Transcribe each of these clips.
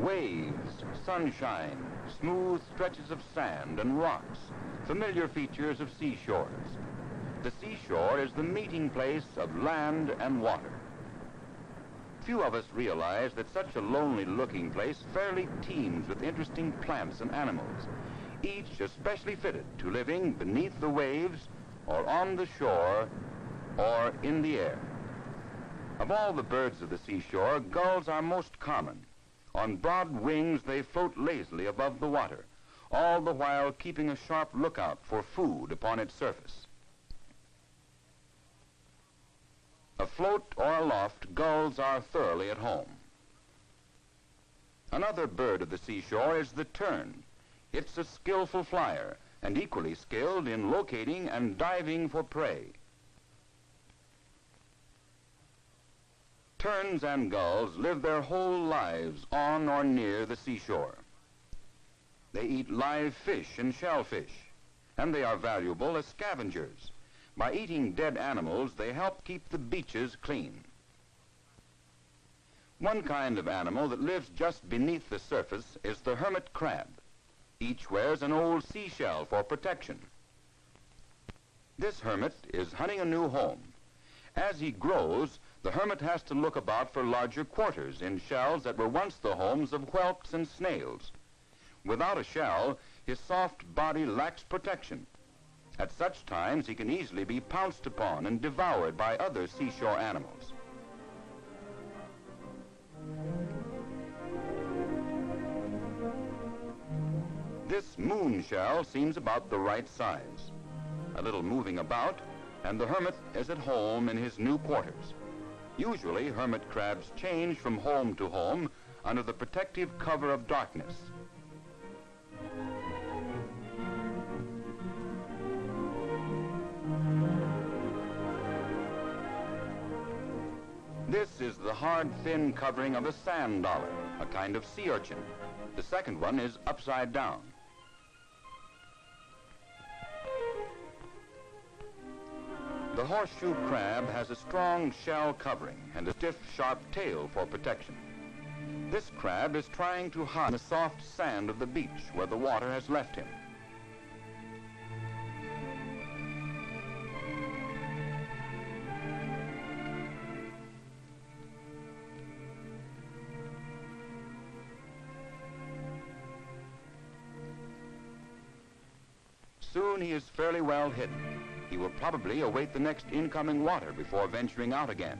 Waves, sunshine, smooth stretches of sand and rocks, familiar features of seashores. The seashore is the meeting place of land and water. Few of us realize that such a lonely-looking place fairly teems with interesting plants and animals, each especially fitted to living beneath the waves or on the shore or in the air. Of all the birds of the seashore, gulls are most common. On broad wings, they float lazily above the water, all the while keeping a sharp lookout for food upon its surface. Afloat or aloft, gulls are thoroughly at home. Another bird of the seashore is the tern. It's a skillful flyer and equally skilled in locating and diving for prey. Terns and gulls live their whole lives on or near the seashore. They eat live fish and shellfish, and they are valuable as scavengers. By eating dead animals, they help keep the beaches clean. One kind of animal that lives just beneath the surface is the hermit crab. Each wears an old seashell for protection. This hermit is hunting a new home. As he grows, the hermit has to look about for larger quarters in shells that were once the homes of whelks and snails. Without a shell, his soft body lacks protection. At such times, he can easily be pounced upon and devoured by other seashore animals. This moon shell seems about the right size. A little moving about, and the hermit is at home in his new quarters. Usually, hermit crabs change from home to home under the protective cover of darkness. This is the hard, thin covering of a sand dollar, a kind of sea urchin. The second one is upside down. The horseshoe crab has a strong shell covering and a stiff, sharp tail for protection. This crab is trying to hide the soft sand of the beach where the water has left him. Soon he is fairly well hidden. He will probably await the next incoming water before venturing out again.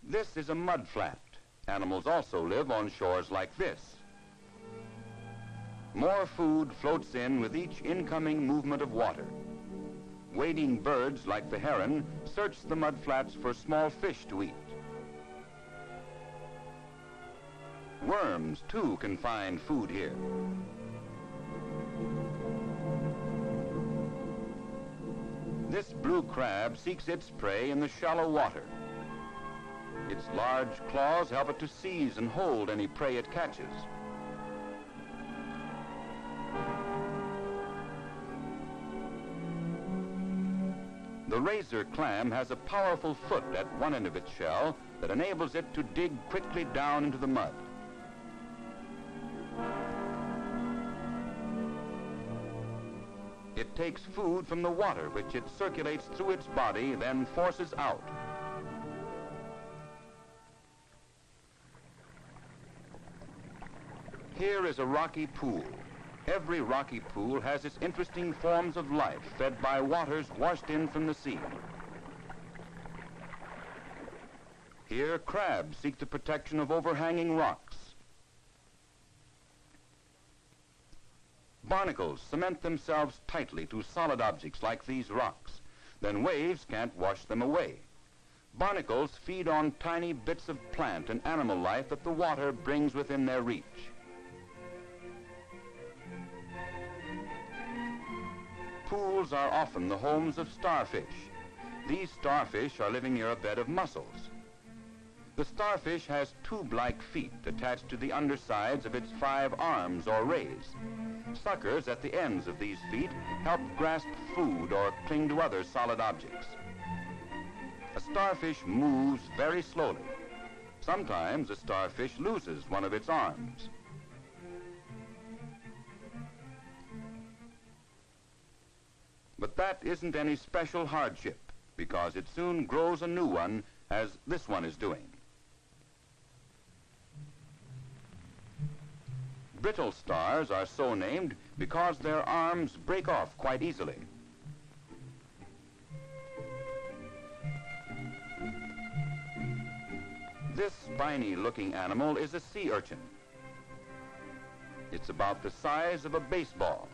This is a mud flat. Animals also live on shores like this. More food floats in with each incoming movement of water. Wading birds like the heron search the mud flats for small fish to eat. Worms, too, can find food here. This blue crab seeks its prey in the shallow water. Its large claws help it to seize and hold any prey it catches. The razor clam has a powerful foot at one end of its shell that enables it to dig quickly down into the mud. It takes food from the water, which it circulates through its body, then forces out. Here is a rocky pool. Every rocky pool has its interesting forms of life fed by waters washed in from the sea. Here, crabs seek the protection of overhanging rocks. Barnacles cement themselves tightly to solid objects like these rocks. Then waves can't wash them away. Barnacles feed on tiny bits of plant and animal life that the water brings within their reach. Pools are often the homes of starfish. These starfish are living near a bed of mussels. The starfish has tube-like feet attached to the undersides of its 5 arms or rays. Suckers at the ends of these feet help grasp food or cling to other solid objects. A starfish moves very slowly. Sometimes a starfish loses one of its arms. But that isn't any special hardship, because it soon grows a new one, as this one is doing. Brittle stars are so named because their arms break off quite easily. This spiny-looking animal is a sea urchin. It's about the size of a baseball.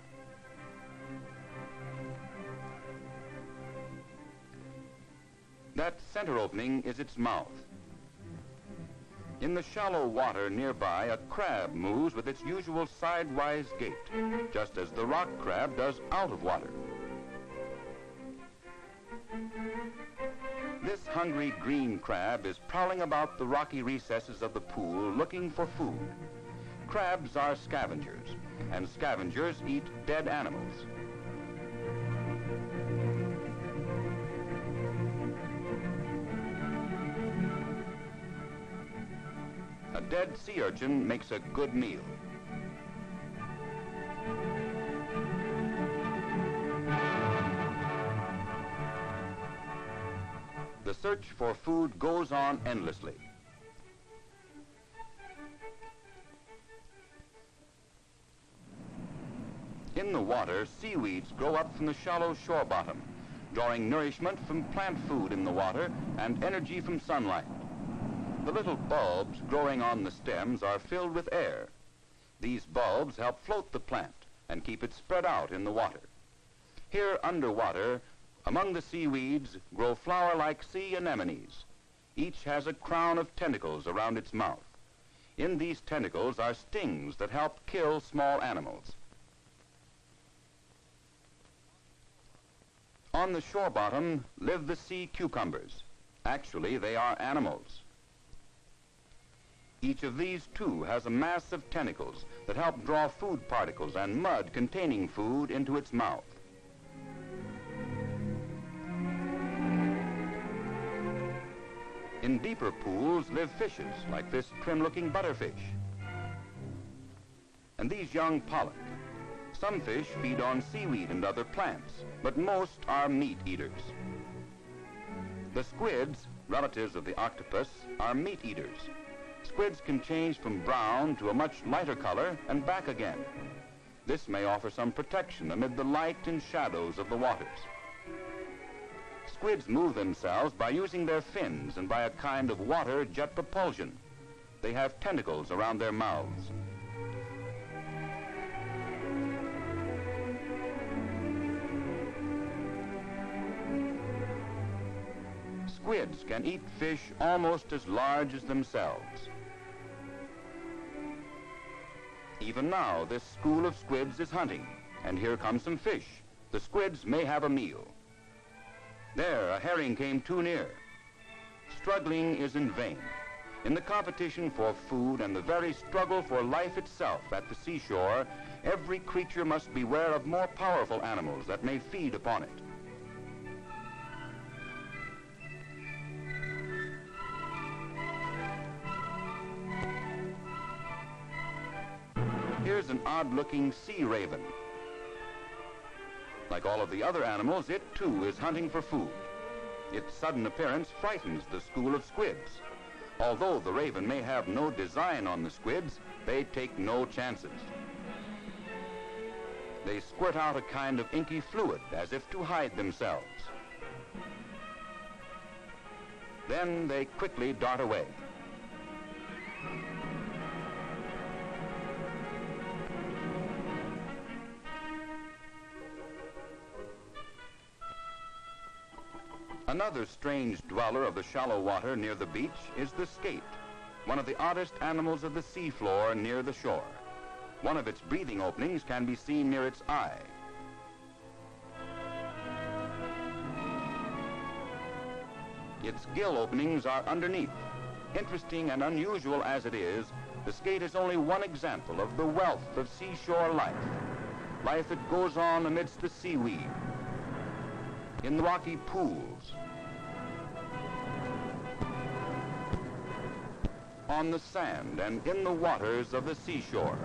That center opening is its mouth. In the shallow water nearby, a crab moves with its usual sidewise gait, just as the rock crab does out of water. This hungry green crab is prowling about the rocky recesses of the pool looking for food. Crabs are scavengers, and scavengers eat dead animals. A dead sea urchin makes a good meal. The search for food goes on endlessly. In the water, seaweeds grow up from the shallow shore bottom, drawing nourishment from plant food in the water and energy from sunlight. The little bulbs growing on the stems are filled with air. These bulbs help float the plant and keep it spread out in the water. Here underwater, among the seaweeds, grow flower-like sea anemones. Each has a crown of tentacles around its mouth. In these tentacles are stings that help kill small animals. On the shore bottom live the sea cucumbers. Actually, they are animals. Each of these, too, has a mass of tentacles that help draw food particles and mud containing food into its mouth. In deeper pools live fishes, like this trim-looking butterfish. And these young pollock. Some fish feed on seaweed and other plants, but most are meat eaters. The squids, relatives of the octopus, are meat eaters. Squids can change from brown to a much lighter color and back again. This may offer some protection amid the light and shadows of the waters. Squids move themselves by using their fins and by a kind of water jet propulsion. They have tentacles around their mouths. Squids can eat fish almost as large as themselves. Even now, this school of squids is hunting, and here come some fish. The squids may have a meal. There, a herring came too near. Struggling is in vain. In the competition for food and the very struggle for life itself at the seashore, every creature must beware of more powerful animals that may feed upon it. Here's an odd-looking sea raven. Like all of the other animals, it too is hunting for food. Its sudden appearance frightens the school of squids. Although the raven may have no design on the squids, they take no chances. They squirt out a kind of inky fluid as if to hide themselves. Then they quickly dart away. Another strange dweller of the shallow water near the beach is the skate, one of the oddest animals of the seafloor near the shore. One of its breathing openings can be seen near its eye. Its gill openings are underneath. Interesting and unusual as it is, the skate is only one example of the wealth of seashore life. Life that goes on amidst the seaweed, in the rocky pools, on the sand and in the waters of the seashore.